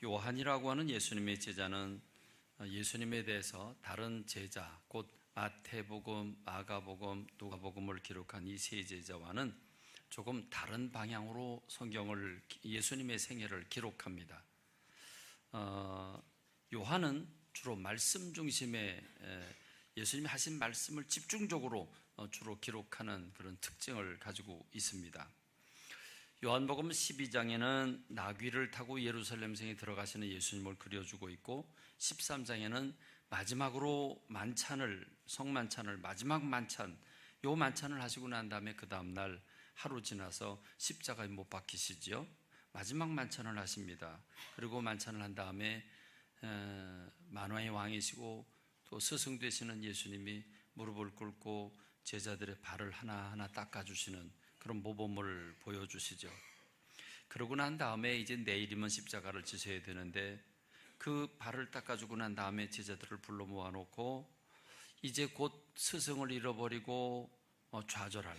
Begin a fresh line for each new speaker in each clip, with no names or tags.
요한이라고 하는 예수님의 제자는 예수님에 대해서 다른 제자, 곧 마태복음, 마가복음, 누가복음을 기록한 이 세 제자와는 조금 다른 방향으로 성경을, 예수님의 생애를 기록합니다. 요한은 주로 말씀 중심의 예수님이 하신 말씀을 집중적으로 주로 기록하는 그런 특징을 가지고 있습니다. 요한복음 12장에는 나귀를 타고 예루살렘성에 들어가시는 예수님을 그려주고 있고, 13장에는 마지막으로 성만찬을, 마지막 만찬, 요 만찬을 하시고 난 다음에 그 다음날 하루 지나서 십자가에 못 박히시죠. 마지막 만찬을 하십니다. 그리고 만찬을 한 다음에 만왕의 왕이시고 또 스승 되시는 예수님이 무릎을 꿇고 제자들의 발을 하나하나 닦아주시는 그런 모범을 보여주시죠. 그러고 난 다음에 이제 내일이면 십자가를 지셔야 되는데, 그 발을 닦아주고 난 다음에 제자들을 불러 모아놓고 이제 곧 스승을 잃어버리고 좌절할,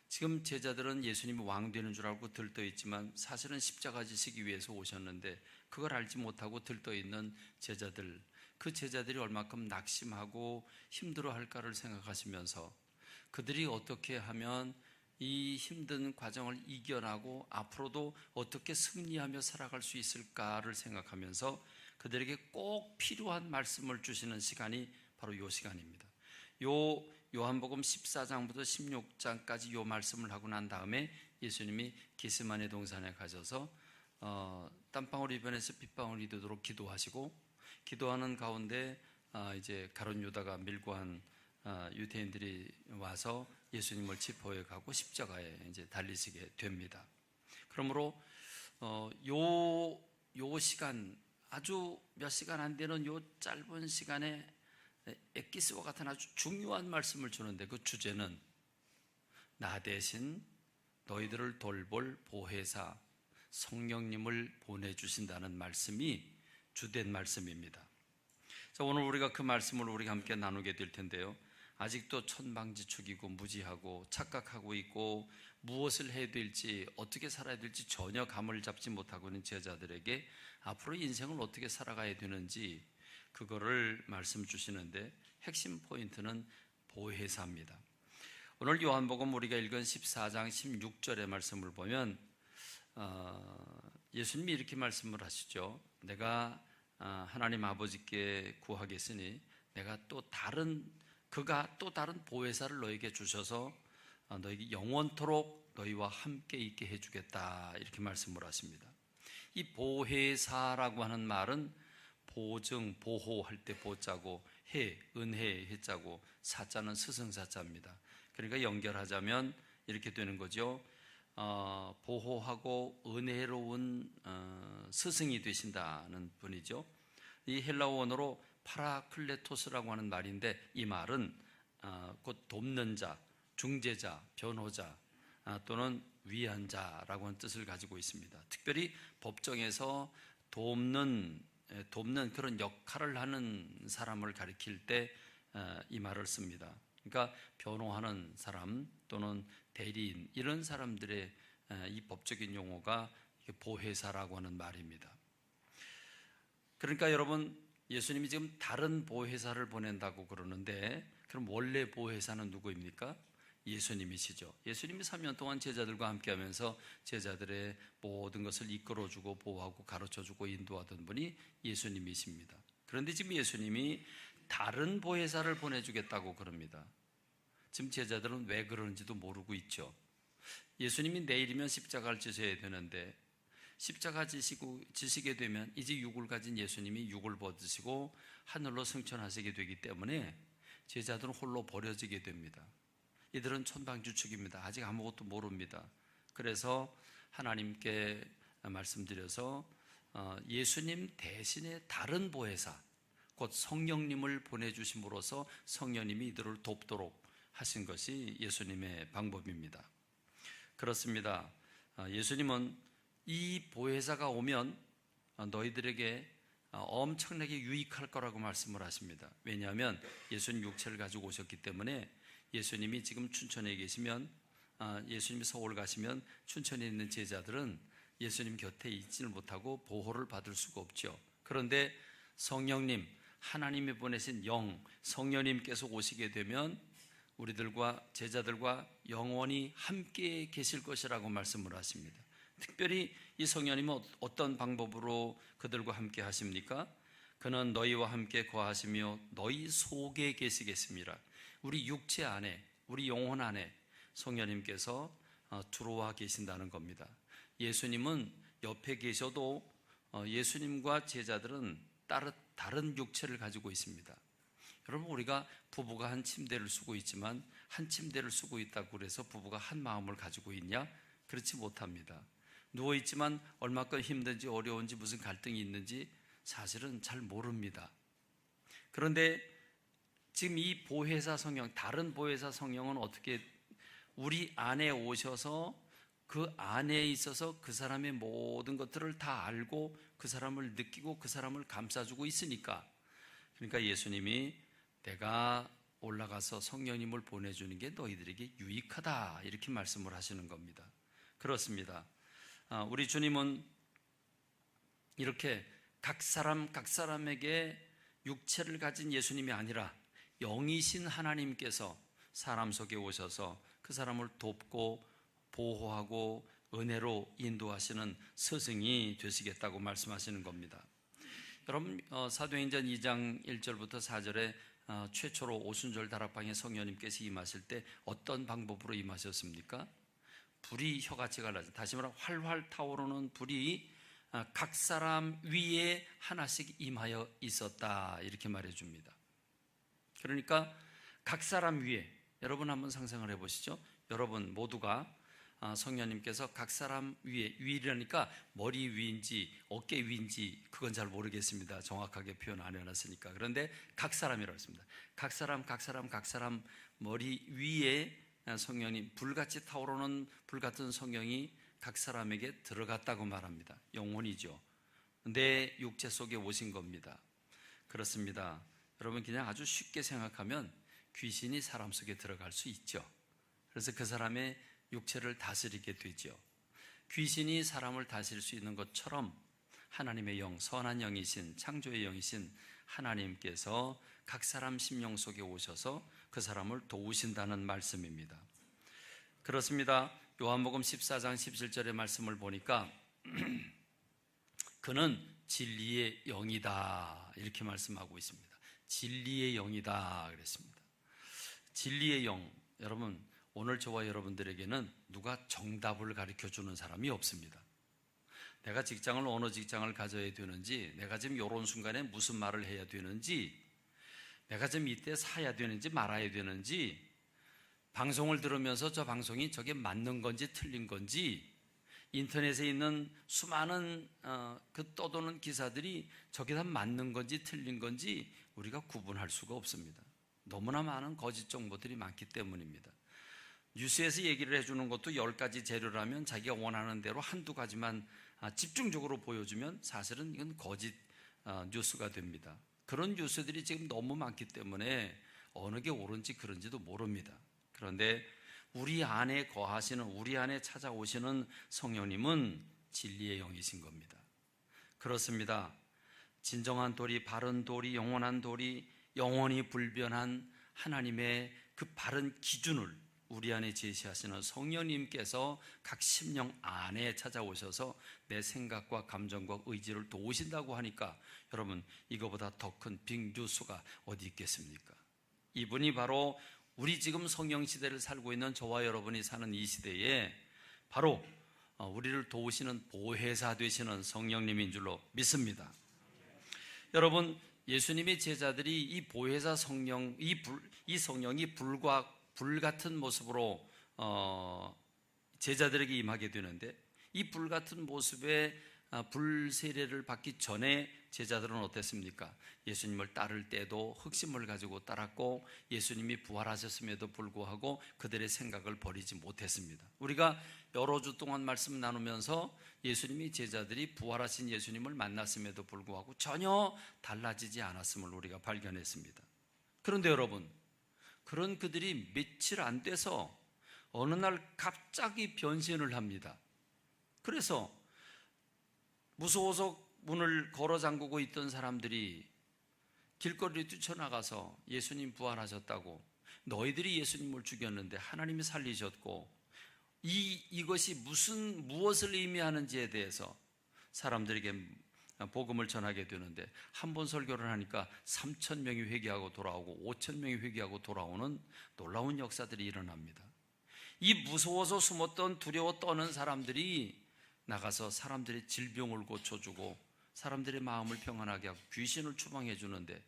지금 제자들은 예수님이 왕 되는 줄 알고 들떠있지만 사실은 십자가 지시기 위해서 오셨는데 그걸 알지 못하고 들떠있는 제자들, 그 제자들이 얼마큼 낙심하고 힘들어할까를 생각하시면서 그들이 어떻게 하면 이 힘든 과정을 이겨나고 앞으로도 어떻게 승리하며 살아갈 수 있을까를 생각하면서 그들에게 꼭 필요한 말씀을 주시는 시간이 바로 이 시간입니다. 요한복음 14장부터 16장까지 요 말씀을 하고 난 다음에 예수님이 게세마네 동산에 가셔서 땀방울 이변에서 빗방울이 되도록 기도하시고, 기도하는 가운데 이제 가룟 유다가 밀고 한 유대인들이 와서 예수님을 체포해 가고 십자가에 이제 달리시게 됩니다. 그러므로 요 시간, 아주 몇 시간 안 되는 요 짧은 시간에 엑기스와 같은 아주 중요한 말씀을 주는데, 그 주제는 나 대신 너희들을 돌볼 보혜사 성령님을 보내주신다는 말씀이 주된 말씀입니다. 자, 오늘 우리가 그 말씀을 우리가 함께 나누게 될 텐데요, 아직도 천방지축이고 무지하고 착각하고 있고 무엇을 해야 될지, 어떻게 살아야 될지 전혀 감을 잡지 못하고 있는 제자들에게 앞으로 인생을 어떻게 살아가야 되는지 그거를 말씀 주시는데, 핵심 포인트는 보혜사입니다. 오늘 요한복음 우리가 읽은 14장 16절의 말씀을 보면 예수님이 이렇게 말씀을 하시죠. 내가 하나님 아버지께 구하겠으니 그가 또 다른 보혜사를 너에게 주셔서 너에게 영원토록 너희와 함께 있게 해주겠다, 이렇게 말씀을 하십니다. 이 보혜사라고 하는 말은 보증, 보호할 때 보자고, 은혜 해자고, 사자는 스승사자입니다. 그러니까 연결하자면 이렇게 되는 거죠. 보호하고 은혜로운 스승이 되신다는 분이죠. 이 헬라어 원어로 파라클레토스라고 하는 말인데, 이 말은 곧 돕는 자, 중재자, 변호자 또는 위한 자라고 하는 뜻을 가지고 있습니다. 특별히 법정에서 돕는 그런 역할을 하는 사람을 가리킬 때 이 말을 씁니다. 그러니까 변호하는 사람 또는 대리인, 이런 사람들의 이 법적인 용어가 보혜사라고 하는 말입니다. 그러니까 여러분, 예수님이 지금 다른 보혜사를 보낸다고 그러는데, 그럼 원래 보혜사는 누구입니까? 예수님이시죠. 예수님이 3년 동안 제자들과 함께 하면서 제자들의 모든 것을 이끌어주고 보호하고 가르쳐주고 인도하던 분이 예수님이십니다. 그런데 지금 예수님이 다른 보혜사를 보내주겠다고 그럽니다. 지금 제자들은 왜 그러는지도 모르고 있죠. 예수님이 내일이면 십자가를 지셔야 되는데, 십자가 지시게 되면 이제 육을 가진 예수님이 육을 벗으시고 하늘로 승천하시게 되기 때문에 제자들은 홀로 버려지게 됩니다. 이들은 천방지축입니다. 아직 아무것도 모릅니다. 그래서 하나님께 말씀드려서 예수님 대신에 다른 보혜사, 곧 성령님을 보내주심으로써 성령님이 이들을 돕도록 하신 것이 예수님의 방법입니다. 그렇습니다. 예수님은 이 보혜사가 오면 너희들에게 엄청나게 유익할 거라고 말씀을 하십니다. 왜냐하면 예수님 육체를 가지고 오셨기 때문에, 예수님이 지금 춘천에 계시면, 예수님이 서울 가시면 춘천에 있는 제자들은 예수님 곁에 있지를 못하고 보호를 받을 수가 없죠. 그런데 성령님, 하나님이 보내신 영, 성령님께서 오시게 되면 우리들과 제자들과 영원히 함께 계실 것이라고 말씀을 하십니다. 특별히 이 성령님은 어떤 방법으로 그들과 함께 하십니까? 그는 너희와 함께 거하시며 너희 속에 계시겠습니다. 우리 육체 안에, 우리 영혼 안에 성령님께서 들어와 계신다는 겁니다. 예수님은 옆에 계셔도 예수님과 제자들은 다른 육체를 가지고 있습니다. 여러분, 우리가 부부가 한 침대를 쓰고 있지만 한 침대를 쓰고 있다고 그래서 부부가 한 마음을 가지고 있냐? 그렇지 못합니다. 누워있지만 얼마큼 힘든지 어려운지 무슨 갈등이 있는지 사실은 잘 모릅니다. 그런데 지금 이 보혜사 성령, 다른 보혜사 성령은 어떻게 우리 안에 오셔서 그 안에 있어서 그 사람의 모든 것들을 다 알고 그 사람을 느끼고 그 사람을 감싸주고 있으니까, 그러니까 예수님이 내가 올라가서 성령님을 보내주는 게 너희들에게 유익하다 이렇게 말씀을 하시는 겁니다. 그렇습니다. 우리 주님은 이렇게 각 사람에게 육체를 가진 예수님이 아니라 영이신 하나님께서 사람 속에 오셔서 그 사람을 돕고 보호하고 은혜로 인도하시는 스승이 되시겠다고 말씀하시는 겁니다. 여러분, 사도행전 2장 1절부터 4절에 최초로 오순절 다락방에 성령님께서 임하실 때 어떤 방법으로 임하셨습니까? 불이 혀같이 갈라져, 다시 말하면 활활 타오르는 불이 각 사람 위에 하나씩 임하여 있었다 이렇게 말해줍니다. 그러니까 각 사람 위에, 여러분 한번 상상을 해보시죠. 여러분 모두가 성령님께서 각 사람 위라니까 머리 위인지 어깨 위인지 그건 잘 모르겠습니다. 정확하게 표현 안 해놨으니까. 그런데 각 사람이라고 했습니다. 각 사람 머리 위에 성령님, 불같이 타오르는 불같은 성령이 각 사람에게 들어갔다고 말합니다. 영혼이죠. 내 육체 속에 오신 겁니다. 그렇습니다. 여러분, 그냥 아주 쉽게 생각하면 귀신이 사람 속에 들어갈 수 있죠. 그래서 그 사람의 육체를 다스리게 되죠. 귀신이 사람을 다스릴 수 있는 것처럼 하나님의 영, 선한 영이신, 창조의 영이신 하나님께서 각 사람 심령 속에 오셔서 그 사람을 도우신다는 말씀입니다. 그렇습니다. 요한복음 14장 17절의 말씀을 보니까 그는 진리의 영이다 이렇게 말씀하고 있습니다. 진리의 영이다 그랬습니다. 진리의 영, 여러분, 오늘 저와 여러분들에게는 누가 정답을 가르쳐주는 사람이 없습니다. 내가 직장을 어느 직장을 가져야 되는지, 내가 지금 이런 순간에 무슨 말을 해야 되는지, 내가 지금 이때 사야 되는지 말아야 되는지, 방송을 들으면서 저 방송이 저게 맞는 건지 틀린 건지, 인터넷에 있는 수많은 그 떠도는 기사들이 저게 다 맞는 건지 틀린 건지 우리가 구분할 수가 없습니다. 너무나 많은 거짓 정보들이 많기 때문입니다. 뉴스에서 얘기를 해주는 것도 10가지 재료라면 자기가 원하는 대로 한두 가지만 집중적으로 보여주면 사실은 이건 거짓 뉴스가 됩니다. 그런 뉴스들이 지금 너무 많기 때문에 어느 게 옳은지 그런지도 모릅니다. 그런데 우리 안에 거하시는, 우리 안에 찾아오시는 성령님은 진리의 영이신 겁니다. 그렇습니다. 진정한 도리, 바른 도리, 영원한 도리, 영원히 불변한 하나님의 그 바른 기준을 우리 안에 제시하시는 성령님께서 각 심령 안에 찾아오셔서 내 생각과 감정과 의지를 도우신다고 하니까 여러분, 이거보다 더 큰 빅뉴스가 어디 있겠습니까? 이분이 바로 우리 지금 성령 시대를 살고 있는 저와 여러분이 사는 이 시대에 바로 우리를 도우시는 보혜사 되시는 성령님인 줄로 믿습니다. 여러분, 예수님의 제자들이 이 보혜사 성령, 이 성령이 불 같은 모습으로 제자들에게 임하게 되는데, 이 불 같은 모습의 불 세례를 받기 전에 제자들은 어땠습니까? 예수님을 따를 때도 흑심을 가지고 따랐고 예수님이 부활하셨음에도 불구하고 그들의 생각을 버리지 못했습니다. 우리가 여러 주 동안 말씀 나누면서 예수님이 제자들이 부활하신 예수님을 만났음에도 불구하고 전혀 달라지지 않았음을 우리가 발견했습니다. 그런데 여러분, 그런 그들이 며칠 안 돼서 어느 날 갑자기 변신을 합니다. 그래서 무서워서 문을 걸어 잠그고 있던 사람들이 길거리에 뛰쳐나가서 예수님 부활하셨다고, 너희들이 예수님을 죽였는데 하나님이 살리셨고, 이것이 무엇을 의미하는지에 대해서 사람들에게 복음을 전하게 되는데, 한 번 설교를 하니까 3,000명이 회개하고 돌아오고 5,000명이 회개하고 돌아오는 놀라운 역사들이 일어납니다. 이 무서워서 숨었던, 두려워 떠는 사람들이 나가서 사람들의 질병을 고쳐주고 사람들의 마음을 평안하게 하고 귀신을 추방해 주는데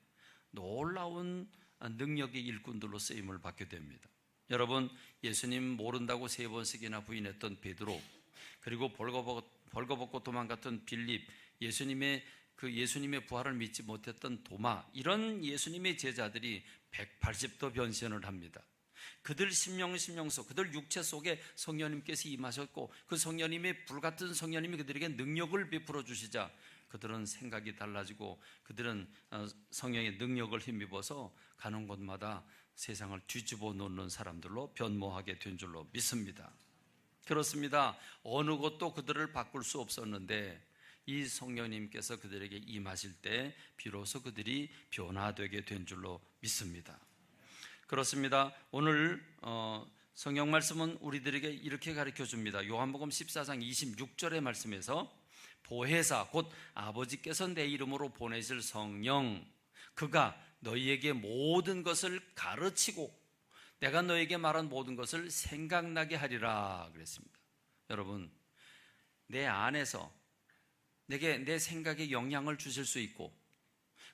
놀라운 능력의 일꾼들로 쓰임을 받게 됩니다. 여러분, 예수님 모른다고 3번씩이나 부인했던 베드로, 그리고 벌거벗고 도망갔던 빌립, 예수님의 부활을 믿지 못했던 도마, 이런 예수님의 제자들이 180도 변신을 합니다. 그들 심령 속, 그들 육체 속에 성령님께서 임하셨고, 그 성령님의 불같은 성령님이 그들에게 능력을 베풀어 주시자 그들은 생각이 달라지고, 그들은 성령의 능력을 힘입어서 가는 곳마다 세상을 뒤집어 놓는 사람들로 변모하게 된 줄로 믿습니다. 그렇습니다. 어느 것도 그들을 바꿀 수 없었는데 이 성령님께서 그들에게 임하실 때 비로소 그들이 변화되게 된 줄로 믿습니다. 그렇습니다. 오늘 성경 말씀은 우리들에게 이렇게 가르쳐 줍니다. 요한복음 14장 26절의 말씀에서 보혜사, 곧 아버지께서 내 이름으로 보내실 성령, 그가 너희에게 모든 것을 가르치고 내가 너희에게 말한 모든 것을 생각나게 하리라 그랬습니다. 여러분, 내 안에서 내게 내 생각에 영향을 주실 수 있고,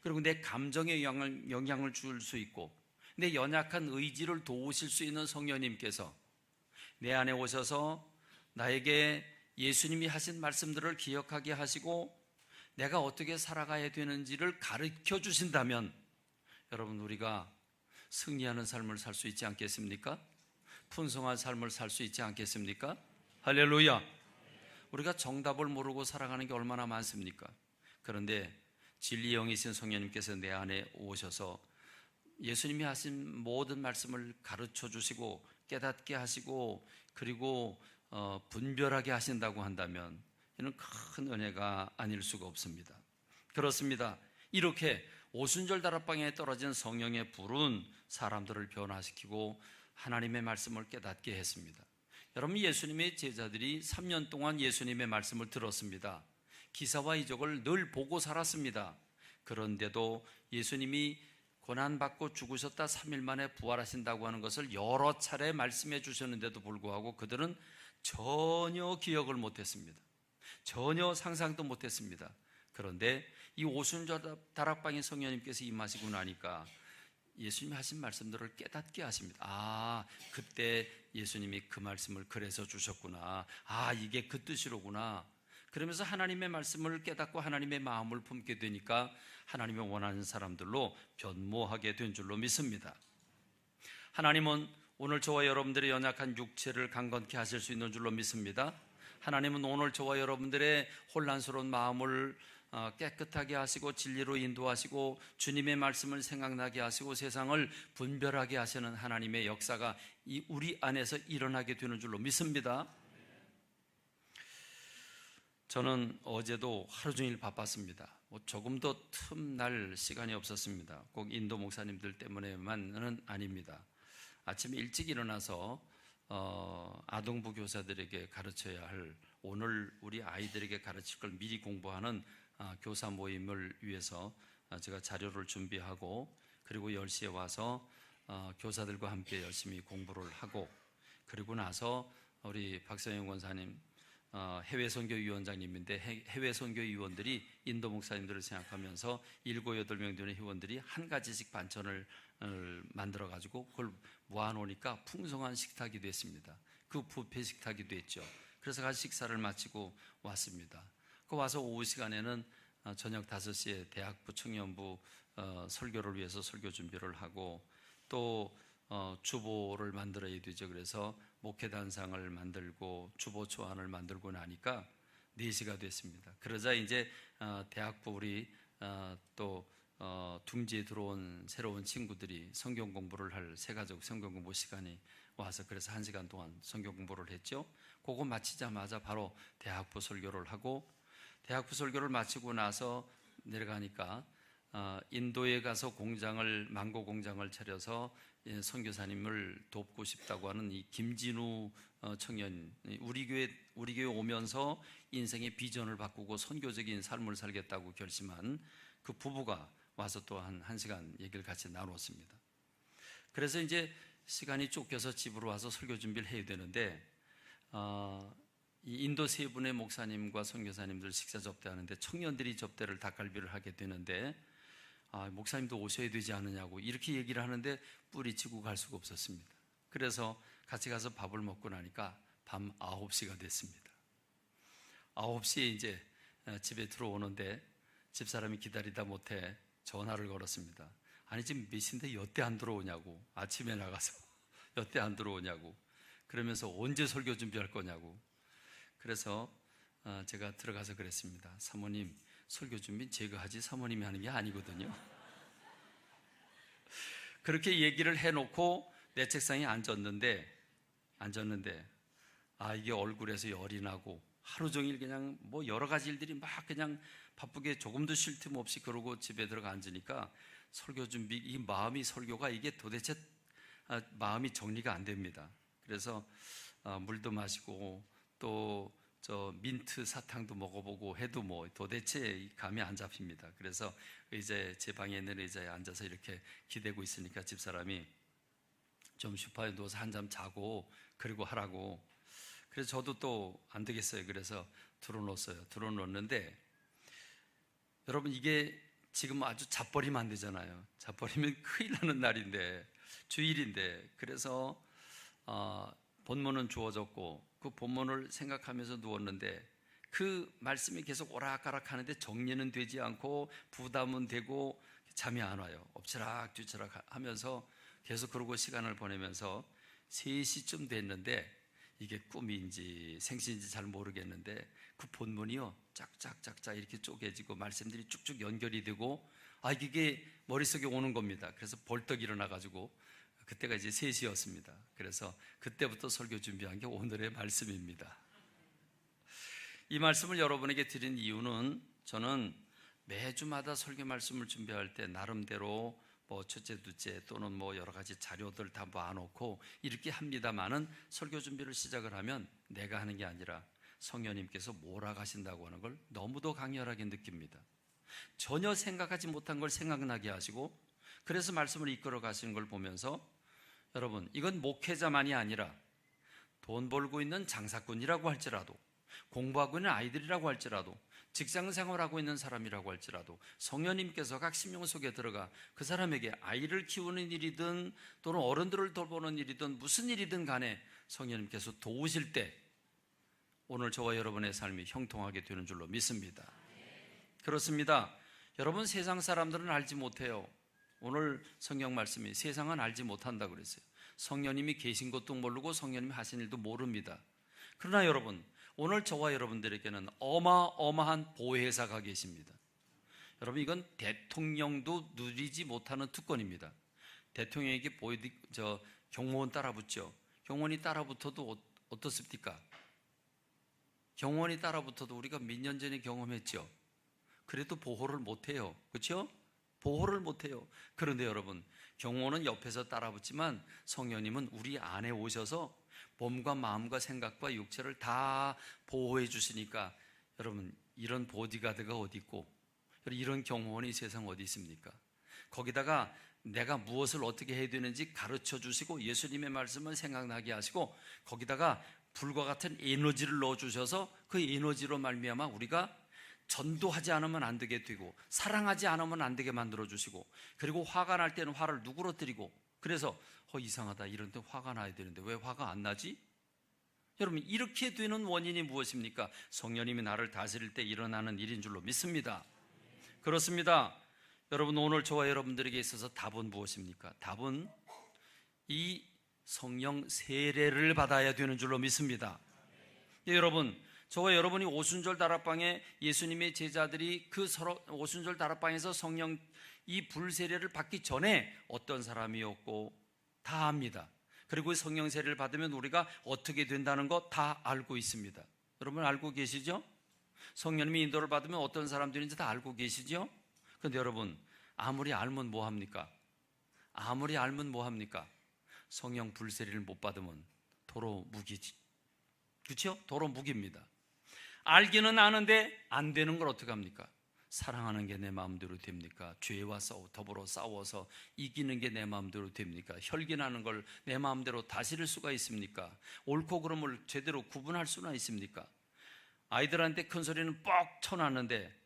그리고 내 감정에 영향을 줄 수 있고, 내 연약한 의지를 도우실 수 있는 성령님께서 내 안에 오셔서 나에게 예수님이 하신 말씀들을 기억하게 하시고 내가 어떻게 살아가야 되는지를 가르쳐 주신다면, 여러분, 우리가 승리하는 삶을 살 수 있지 않겠습니까? 풍성한 삶을 살 수 있지 않겠습니까? 할렐루야! 우리가 정답을 모르고 살아가는 게 얼마나 많습니까? 그런데 진리의 영이신 성령님께서 내 안에 오셔서 예수님이 하신 모든 말씀을 가르쳐 주시고 깨닫게 하시고, 그리고 분별하게 하신다고 한다면 이는 큰 은혜가 아닐 수가 없습니다. 그렇습니다. 이렇게 오순절 다락방에 떨어진 성령의 불은 사람들을 변화시키고 하나님의 말씀을 깨닫게 했습니다. 여러분, 예수님의 제자들이 3년 동안 예수님의 말씀을 들었습니다. 기사와 이적을 늘 보고 살았습니다. 그런데도 예수님이 고난받고 죽으셨다 3일 만에 부활하신다고 하는 것을 여러 차례 말씀해 주셨는데도 불구하고 그들은 전혀 기억을 못했습니다. 전혀 상상도 못했습니다. 그런데 이 오순절 다락방에 성령님께서 임하시고 나니까 예수님이 하신 말씀들을 깨닫게 하십니다. 그때 예수님이 그 말씀을 그래서 주셨구나. 이게 그 뜻이로구나. 그러면서 하나님의 말씀을 깨닫고 하나님의 마음을 품게 되니까 하나님의 원하는 사람들로 변모하게 된 줄로 믿습니다. 하나님은 오늘 저와 여러분들의 연약한 육체를 강건케 하실 수 있는 줄로 믿습니다. 하나님은 오늘 저와 여러분들의 혼란스러운 마음을 깨끗하게 하시고 진리로 인도하시고 주님의 말씀을 생각나게 하시고 세상을 분별하게 하시는 하나님의 역사가 우리 안에서 일어나게 되는 줄로 믿습니다. 저는 어제도 하루 종일 바빴습니다. 조금도 틈날 시간이 없었습니다. 꼭 인도 목사님들 때문에만은 아닙니다. 아침에 일찍 일어나서 아동부 교사들에게 가르쳐야 할, 오늘 우리 아이들에게 가르칠 걸 미리 공부하는 교사 모임을 위해서 제가 자료를 준비하고, 그리고 10시에 와서 교사들과 함께 열심히 공부를 하고, 그리고 나서 우리 박성영 권사님 해외 선교위원장님인데 해외 선교위원들이 인도 목사님들을 생각하면서 7, 8명 되는 회원들이 한 가지씩 반찬을 만들어 가지고 그걸 모아놓으니까 풍성한 식탁이 됐습니다. 그 뷔페 식탁이 됐죠. 그래서 같이 식사를 마치고 왔습니다. 그 와서 오후 시간에는 저녁 5시에 대학부 청년부 설교를 위해서 설교 준비를 하고, 또 주보를 만들어야 되죠. 그래서 목회단상을 만들고 주보 초안을 만들고 나니까 4시가 됐습니다. 그러자 이제 대학부 우리 또 둥지에 들어온 새로운 친구들이 성경 공부를 할 새가족 성경 공부 시간이 와서, 그래서 1시간 동안 성경 공부를 했죠. 그거 마치자마자 바로 대학부 설교를 하고, 대학부 설교를 마치고 나서 내려가니까 인도에 가서 망고 공장을 차려서 선교사님을 돕고 싶다고 하는 이 김진우 청년, 우리 교회 오면서 인생의 비전을 바꾸고 선교적인 삶을 살겠다고 결심한 그 부부가 와서 또 한 시간 얘기를 같이 나눴습니다. 그래서 이제 시간이 쫓겨서 집으로 와서 설교 준비를 해야 되는데 이 인도 세 분의 목사님과 선교사님들 식사 접대하는데 청년들이 접대를 닭갈비를 하게 되는데 목사님도 오셔야 되지 않느냐고 이렇게 얘기를 하는데 뿌리치고 갈 수가 없었습니다. 그래서 같이 가서 밥을 먹고 나니까 밤 9시가 됐습니다. 9시에 이제 집에 들어오는데 집사람이 기다리다 못해 전화를 걸었습니다. 아니 지금 몇 시인데 여태 안 들어오냐고, 아침에 나가서 여태 안 들어오냐고, 그러면서 언제 설교 준비할 거냐고. 그래서 제가 들어가서 그랬습니다. 사모님, 설교 준비는 제가 하지 사모님이 하는 게 아니거든요. 그렇게 얘기를 해놓고 내 책상에 앉았는데 이게 얼굴에서 열이 나고 하루 종일 그냥 뭐 여러 가지 일들이 막 그냥 바쁘게 조금도 쉴 틈 없이 그러고 집에 들어가 앉으니까 설교 준비, 이 마음이 설교가 이게 도대체 마음이 정리가 안 됩니다. 그래서 물도 마시고 또 저 민트 사탕도 먹어보고 해도 뭐 도대체 감이 안 잡힙니다. 그래서 제 방에 있는 의자에 앉아서 이렇게 기대고 있으니까 집사람이 좀 소파에 누워서 한잠 자고 그리고 하라고. 그래서 저도 또 안 되겠어요. 그래서 들어놓았는데 여러분 이게 지금 아주 잡버리면 안 되잖아요. 잡버리면 큰일 나는 날인데, 주일인데. 그래서 본문은 주어졌고 그 본문을 생각하면서 누웠는데 그 말씀이 계속 오락가락 하는데 정리는 되지 않고 부담은 되고 잠이 안 와요. 엎치락 뒤치락 하면서 계속 그러고 시간을 보내면서 3시쯤 됐는데 이게 꿈인지 생신인지 잘 모르겠는데 그 본문이요 짝짝짝짝 이렇게 쪼개지고 말씀들이 쭉쭉 연결이 되고 이게 머릿속에 오는 겁니다. 그래서 벌떡 일어나가지고 그때가 이제 3시였습니다. 그래서 그때부터 설교 준비한 게 오늘의 말씀입니다. 이 말씀을 여러분에게 드린 이유는 저는 매주마다 설교 말씀을 준비할 때 나름대로 뭐 첫째, 둘째 또는 뭐 여러 가지 자료들 다 모아놓고 이렇게 합니다만은 설교 준비를 시작을 하면 내가 하는 게 아니라 성령님께서 몰아가신다고 하는 걸 너무도 강렬하게 느낍니다. 전혀 생각하지 못한 걸 생각나게 하시고 그래서 말씀을 이끌어 가시는 걸 보면서 여러분 이건 목회자만이 아니라 돈 벌고 있는 장사꾼이라고 할지라도 공부하고 있는 아이들이라고 할지라도 직장생활하고 있는 사람이라고 할지라도 성령님께서 각 심령 속에 들어가 그 사람에게 아이를 키우는 일이든 또는 어른들을 돌보는 일이든 무슨 일이든 간에 성령님께서 도우실 때 오늘 저와 여러분의 삶이 형통하게 되는 줄로 믿습니다. 그렇습니다. 여러분 세상 사람들은 알지 못해요. 오늘 성경 말씀이 세상은 알지 못한다 그랬어요. 성령님이 계신 것도 모르고 성령님이 하신 일도 모릅니다. 그러나 여러분 오늘 저와 여러분들에게는 어마어마한 보혜사가 계십니다. 여러분 이건 대통령도 누리지 못하는 특권입니다. 대통령에게 경호원 따라붙죠. 경호원이 따라붙어도 어떻습니까? 경호원이 따라붙어도 우리가 몇 년 전에 경험했죠. 그래도 보호를 못해요. 그렇죠? 보호를 못해요. 그런데 여러분 경호원은 옆에서 따라붙지만 성령님은 우리 안에 오셔서 몸과 마음과 생각과 육체를 다 보호해 주시니까 여러분 이런 보디가드가 어디 있고 이런 경호원이 세상 어디 있습니까? 거기다가 내가 무엇을 어떻게 해야 되는지 가르쳐 주시고 예수님의 말씀을 생각나게 하시고 거기다가 불과 같은 에너지를 넣어주셔서 그 에너지로 말미암아 우리가 전도하지 않으면 안 되게 되고 사랑하지 않으면 안 되게 만들어주시고 그리고 화가 날 때는 화를 누그러뜨리고 그래서 이상하다 이런 데 화가 나야 되는데 왜 화가 안 나지? 여러분 이렇게 되는 원인이 무엇입니까? 성령님이 나를 다스릴 때 일어나는 일인 줄로 믿습니다. 그렇습니다. 여러분 오늘 저와 여러분들에게 있어서 답은 무엇입니까? 답은 이 성령 세례를 받아야 되는 줄로 믿습니다. 여러분 저와 여러분이 오순절 다락방에 예수님의 제자들이 그 오순절 다락방에서 성령 이 불세례를 받기 전에 어떤 사람이었고 다 압니다. 그리고 성령 세례를 받으면 우리가 어떻게 된다는 거 다 알고 있습니다. 여러분 알고 계시죠? 성령님의 인도를 받으면 어떤 사람들인지 다 알고 계시죠? 그런데 여러분, 아무리 알면 뭐합니까? 아무리 알면 뭐합니까? 성령 불세리를 못 받으면 도로 무기지. 그렇죠? 도로 무기입니다. 알기는 아는데 안 되는 걸 어떻게 합니까? 사랑하는 게 내 마음대로 됩니까? 죄와 더불어 싸워서 이기는 게 내 마음대로 됩니까? 혈기나는 걸 내 마음대로 다스릴 수가 있습니까? 옳고 그름을 제대로 구분할 수나 있습니까? 아이들한테 큰 소리는 뻑 쳐놨는데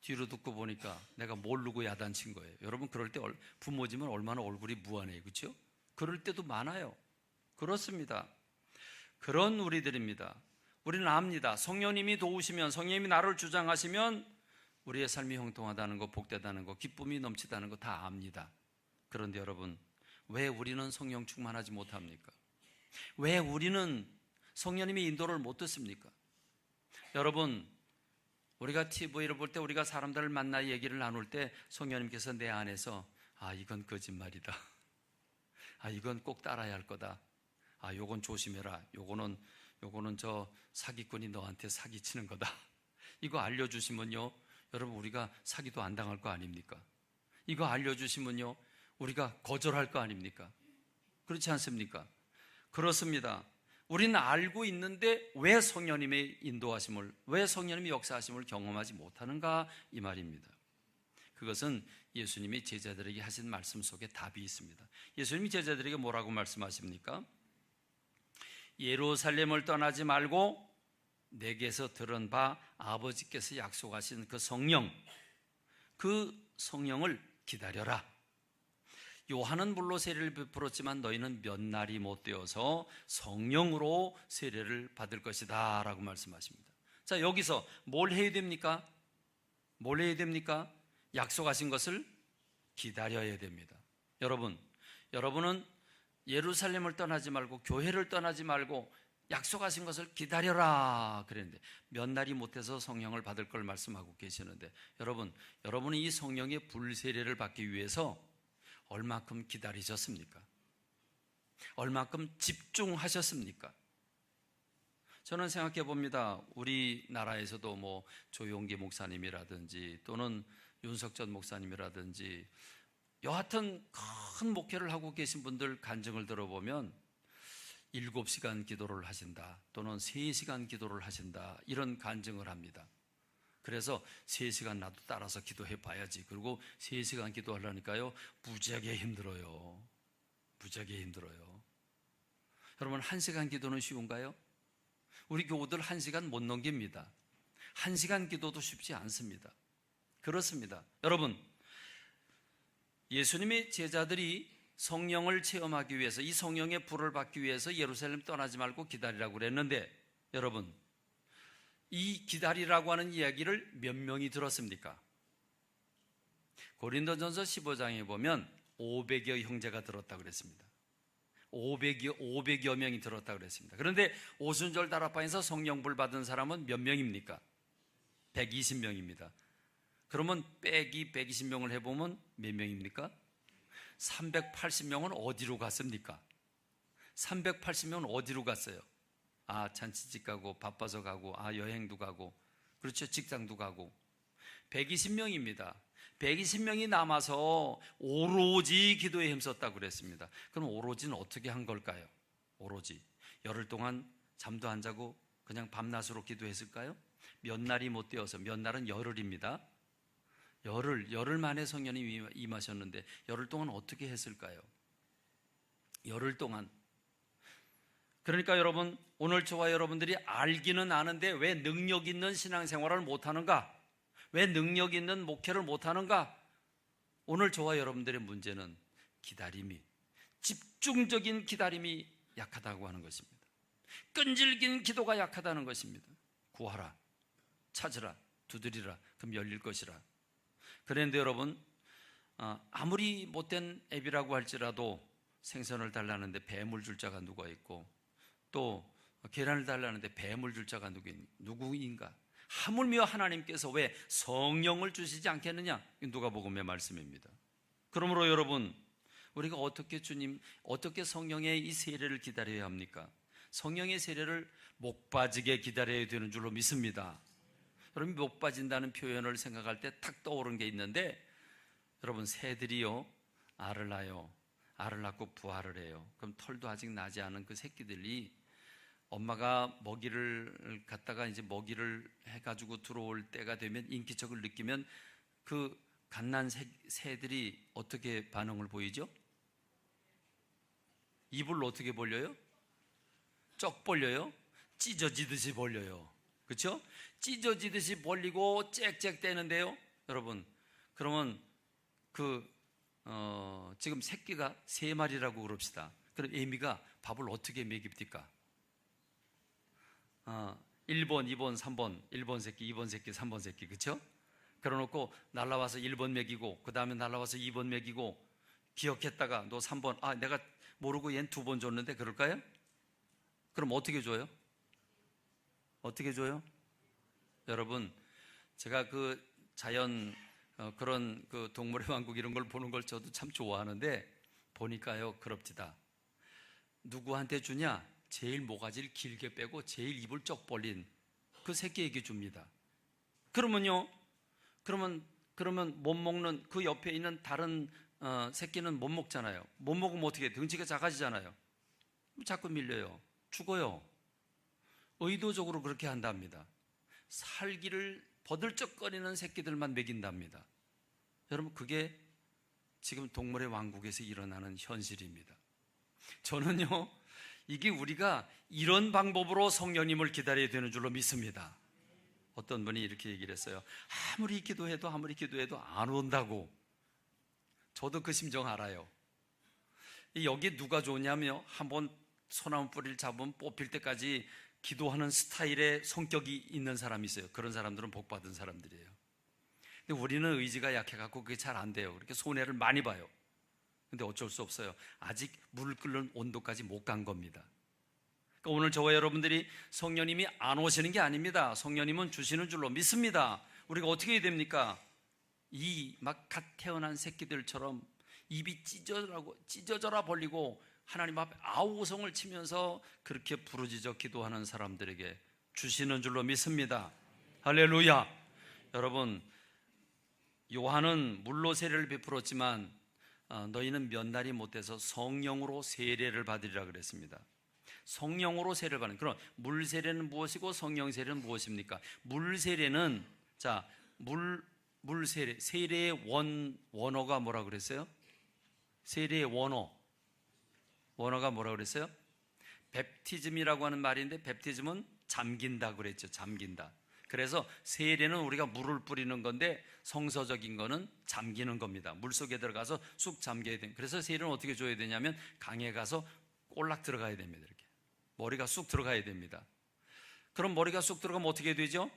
뒤로 듣고 보니까 내가 모르고 야단친 거예요. 여러분, 그럴 때 부모지면 얼마나 얼굴이 무한해요. 그렇죠? 그럴 때도 많아요. 그렇습니다. 그런 우리들입니다. 우리는 압니다. 성령님이 도우시면, 성령님이 나를 주장하시면 우리의 삶이 형통하다는 거, 복되다는 거, 기쁨이 넘치다는 거 다 압니다. 그런데 여러분, 왜 우리는 성령 충만하지 못합니까? 왜 우리는 성령님의 인도를 못 듣습니까? 여러분, 우리가 TV를 볼 때, 우리가 사람들을 만나 얘기를 나눌 때 성령님께서 내 안에서 이건 거짓말이다, 이건 꼭 따라야 할 거다, 요건 조심해라, 요거는 저 사기꾼이 너한테 사기치는 거다, 이거 알려주시면요, 여러분, 우리가 사기도 안 당할 거 아닙니까? 이거 알려주시면요, 우리가 거절할 거 아닙니까? 그렇지 않습니까? 그렇습니다. 우리는 알고 있는데 왜 성령님의 인도하심을, 왜 성령님의 역사하심을 경험하지 못하는가, 이 말입니다. 그것은 예수님이 제자들에게 하신 말씀 속에 답이 있습니다. 예수님이 제자들에게 뭐라고 말씀하십니까? 예루살렘을 떠나지 말고 내게서 들은 바 아버지께서 약속하신 그 성령을 기다려라. 요한은 물로 세례를 베풀었지만 너희는 몇 날이 못 되어서 성령으로 세례를 받을 것이다 라고 말씀하십니다. 자, 여기서 뭘 해야 됩니까? 뭘 해야 됩니까? 약속하신 것을 기다려야 됩니다. 여러분은 예루살렘을 떠나지 말고, 교회를 떠나지 말고 약속하신 것을 기다려라 그랬는데 몇 날이 못해서 성령을 받을 걸 말씀하고 계시는데, 여러분이 이 성령의 불세례를 받기 위해서 얼마큼 기다리셨습니까? 얼마큼 집중하셨습니까? 저는 생각해 봅니다. 우리나라에서도 조용기 목사님이라든지 또는 윤석전 목사님이라든지 여하튼 큰 목회를 하고 계신 분들 간증을 들어보면 7시간 기도를 하신다, 또는 3시간 기도를 하신다, 이런 간증을 합니다. 그래서 3시간 나도 따라서 기도해 봐야지. 그리고 3시간 기도하려니까요, 무지하게 힘들어요. 여러분, 1시간 기도는 쉬운가요? 우리 교우들 1시간 못 넘깁니다. 1시간 기도도 쉽지 않습니다. 그렇습니다. 여러분, 예수님의 제자들이 성령을 체험하기 위해서, 이 성령의 불을 받기 위해서 예루살렘 떠나지 말고 기다리라고 그랬는데, 여러분, 이 기다리라고 하는 이야기를 몇 명이 들었습니까? 고린도전서 15장에 보면 500여 형제가 들었다고 그랬습니다. 500여 명이 들었다고 그랬습니다. 그런데 오순절 다락방에서 성령불 받은 사람은 몇 명입니까? 120명입니다. 그러면 빼기 120명을 해보면 몇 명입니까? 380명은 어디로 갔습니까? 380명은 어디로 갔어요? 잔치집 가고, 바빠서 가고, 여행도 가고, 그렇죠, 직장도 가고. 120명입니다. 120명이 남아서 오로지 기도에 힘썼다고 그랬습니다. 그럼 오로지는 어떻게 한 걸까요? 오로지 열흘 동안 잠도 안 자고 그냥 밤낮으로 기도했을까요? 몇 날이 못 되어서, 몇 날은 열흘입니다. 열흘 만에 성령이 임하셨는데 열흘 동안 어떻게 했을까요? 열흘 동안. 그러니까 여러분, 오늘 저와 여러분들이 알기는 아는데 왜 능력 있는 신앙생활을 못하는가? 왜 능력 있는 목회를 못하는가? 오늘 저와 여러분들의 문제는 집중적인 기다림이 약하다고 하는 것입니다. 끈질긴 기도가 약하다는 것입니다. 구하라, 찾으라, 두드리라, 그럼 열릴 것이라. 그런데 여러분, 아무리 못된 앱이라고 할지라도 생선을 달라는데 뱀을 줄 자가 누가 있고, 또 계란을 달라는데 뱀을 줄 자가 누구인가? 하물며 하나님께서 왜 성령을 주시지 않겠느냐? 누가복음의 말씀입니다. 그러므로 여러분, 우리가 어떻게 성령의 이 세례를 기다려야 합니까? 성령의 세례를 목 빠지게 기다려야 되는 줄로 믿습니다. 여러분 목 빠진다는 표현을 생각할 때 탁 떠오르는 게 있는데, 여러분 새들이요 알을 낳아요. 알을 낳고 부화를 해요. 그럼 털도 아직 나지 않은 그 새끼들이 엄마가 먹이를 갖다가 이제 먹이를 해가지고 들어올 때가 되면, 인기척을 느끼면 그 갓난 새들이 어떻게 반응을 보이죠? 입을 어떻게 벌려요? 쩍 벌려요? 찢어지듯이 벌려요. 그렇죠? 찢어지듯이 벌리고 짹짹 떼는데요. 여러분, 그러면 지금 새끼가 3마리라고 그럽시다. 그럼 애미가 밥을 어떻게 먹입니까? 1번, 2번, 3번, 1번 새끼, 2번 새끼, 3번 새끼, 그렇죠? 그러놓고 날라와서 1번 먹이고, 그 다음에 날라와서 2번 먹이고, 기억했다가 너 3번, 내가 모르고 얜 2번 줬는데 그럴까요? 그럼 어떻게 줘요? 어떻게 줘요? 여러분, 제가 그 자연 그런 그 동물의 왕국 이런 걸 보는 걸 저도 참 좋아하는데, 보니까요 그럽디다. 누구한테 주냐? 제일 모가지를 길게 빼고 제일 입을 쩍 벌린 그 새끼에게 줍니다. 그러면 못 먹는 그 옆에 있는 다른 새끼는 못 먹잖아요. 못 먹으면 어떻게 해요? 덩치가 작아지잖아요. 자꾸 밀려요. 죽어요. 의도적으로 그렇게 한답니다. 살기를 버들쩍거리는 새끼들만 먹인답니다. 여러분, 그게 지금 동물의 왕국에서 일어나는 현실입니다. 저는요, 이게 우리가 이런 방법으로 성령님을 기다려야 되는 줄로 믿습니다. 어떤 분이 이렇게 얘기를 했어요. 아무리 기도해도 안 온다고. 저도 그 심정 알아요. 여기 누가 좋냐면요, 한번 소나무 뿌리를 잡으면 뽑힐 때까지 기도하는 스타일의 성격이 있는 사람이 있어요. 그런 사람들은 복받은 사람들이에요. 근데 우리는 의지가 약해갖고 그게 잘 안 돼요. 그렇게 손해를 많이 봐요. 근데 어쩔 수 없어요. 아직 물을 끓는 온도까지 못 간 겁니다. 그러니까 오늘 저와 여러분들이 성령님이 안 오시는 게 아닙니다. 성령님은 주시는 줄로 믿습니다. 우리가 어떻게 해야 됩니까? 이 막 갓 태어난 새끼들처럼 입이 찢어져라 벌리고 하나님 앞에 아우성을 치면서 그렇게 부르짖어 기도하는 사람들에게 주시는 줄로 믿습니다. 할렐루야. 여러분, 요한은 물로 세례를 베풀었지만 너희는 몇 날이 못돼서 성령으로 세례를 받으리라 그랬습니다. 성령으로 세례를 받는, 그럼 물 세례는 무엇이고 성령 세례는 무엇입니까? 물 세례는, 물 세례, 세례의 원어가 뭐라 그랬어요? 세례의 원어가 뭐라 그랬어요? 베프티즘이라고 하는 말인데, 베프티즘은 잠긴다 그랬죠. 잠긴다. 그래서 세례는 우리가 물을 뿌리는 건데, 성서적인 거는 잠기는 겁니다. 물 속에 들어가서 쑥 잠겨야 돼요. 그래서 세례는 어떻게 줘야 되냐면, 강에 가서 꼴락 들어가야 됩니다. 이렇게 머리가 쑥 들어가야 됩니다. 그럼 머리가 쑥 들어가면 어떻게 되죠?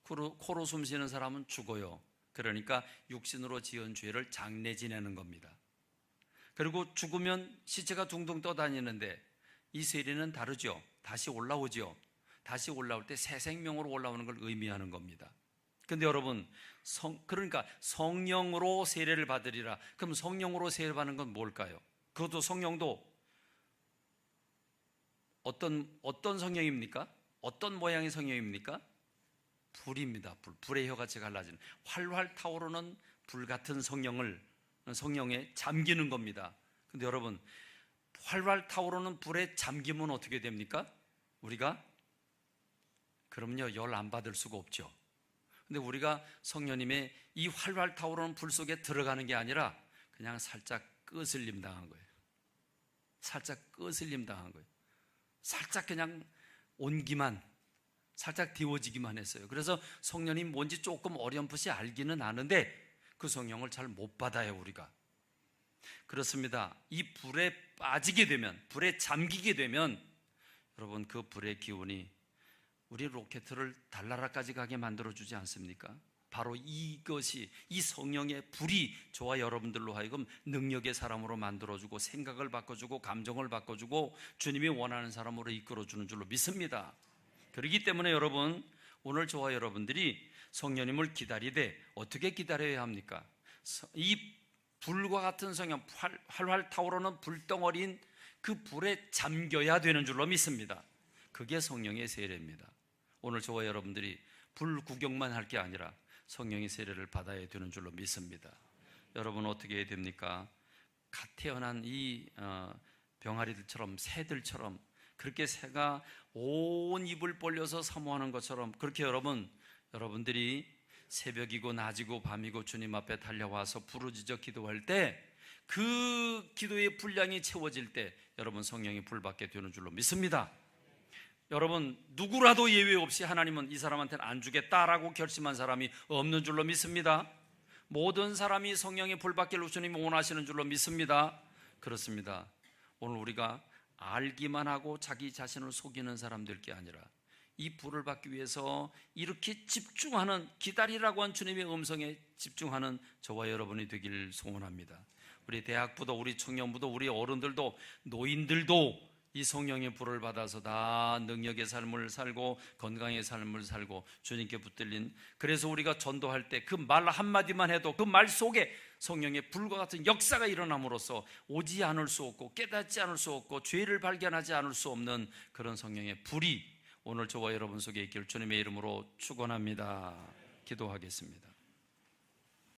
코로 숨 쉬는 사람은 죽어요. 그러니까 육신으로 지은 죄를 장례 지내는 겁니다. 그리고 죽으면 시체가 둥둥 떠다니는데, 이 세례는 다르죠. 다시 올라오죠. 다시 올라올 때 새 생명으로 올라오는 걸 의미하는 겁니다. 근데 여러분, 그러니까 성령으로 세례를 받으리라. 그럼 성령으로 세례를 받는 건 뭘까요? 그것도 성령도 어떤 성령입니까? 어떤 모양의 성령입니까? 불입니다. 불의 혀같이 갈라지는, 활활 타오르는 불 같은 성령에 잠기는 겁니다. 근데 여러분, 활활 타오르는 불에 잠기면 어떻게 됩니까? 우리가? 그럼요, 열 안 받을 수가 없죠. 근데 우리가 성령님의 이 활활 타오르는 불 속에 들어가는 게 아니라 그냥 살짝 끄슬림 당한 거예요. 살짝 끄슬림 당한 거예요. 살짝 그냥 온기만, 살짝 데워지기만 했어요. 그래서 성령님 뭔지 조금 어렴풋이 알기는 아는데 그 성령을 잘 못 받아요, 우리가. 그렇습니다. 이 불에 빠지게 되면, 불에 잠기게 되면, 여러분, 그 불의 기운이 우리 로켓을 달나라까지 가게 만들어주지 않습니까? 바로 이것이, 이 성령의 불이 저와 여러분들로 하여금 능력의 사람으로 만들어주고, 생각을 바꿔주고, 감정을 바꿔주고, 주님이 원하는 사람으로 이끌어주는 줄로 믿습니다. 그렇기 때문에 여러분, 오늘 저와 여러분들이 성령님을 기다리되 어떻게 기다려야 합니까? 이 불과 같은 성령, 활활 타오르는 불덩어리인 그 불에 잠겨야 되는 줄로 믿습니다. 그게 성령의 세례입니다. 오늘 저와 여러분들이 불 구경만 할 게 아니라 성령의 세례를 받아야 되는 줄로 믿습니다. 여러분 어떻게 해야 됩니까? 갓 태어난 이 병아리들처럼, 새들처럼, 그렇게 새가 온 입을 벌려서 사모하는 것처럼, 그렇게 여러분들이 새벽이고 낮이고 밤이고 주님 앞에 달려와서 부르짖어 기도할 때, 그 기도의 분량이 채워질 때 여러분 성령이 불 받게 되는 줄로 믿습니다. 여러분 누구라도 예외 없이 하나님은 이 사람한테는 안 주겠다라고 결심한 사람이 없는 줄로 믿습니다. 모든 사람이 성령의 불 받기를 주님이 원하시는 줄로 믿습니다. 그렇습니다. 오늘 우리가 알기만 하고 자기 자신을 속이는 사람들 게 아니라 이 불을 받기 위해서 이렇게 집중하는, 기다리라고 한 주님의 음성에 집중하는 저와 여러분이 되길 소원합니다. 우리 대학부도, 우리 청년부도, 우리 어른들도, 노인들도 이 성령의 불을 받아서 다 능력의 삶을 살고 건강의 삶을 살고 주님께 붙들린, 그래서 우리가 전도할 때 그 말 한마디만 해도 그 말 속에 성령의 불과 같은 역사가 일어남으로써 오지 않을 수 없고 깨닫지 않을 수 없고 죄를 발견하지 않을 수 없는 그런 성령의 불이 오늘 저와 여러분 속에 있기를 주님의 이름으로 축원합니다. 기도하겠습니다.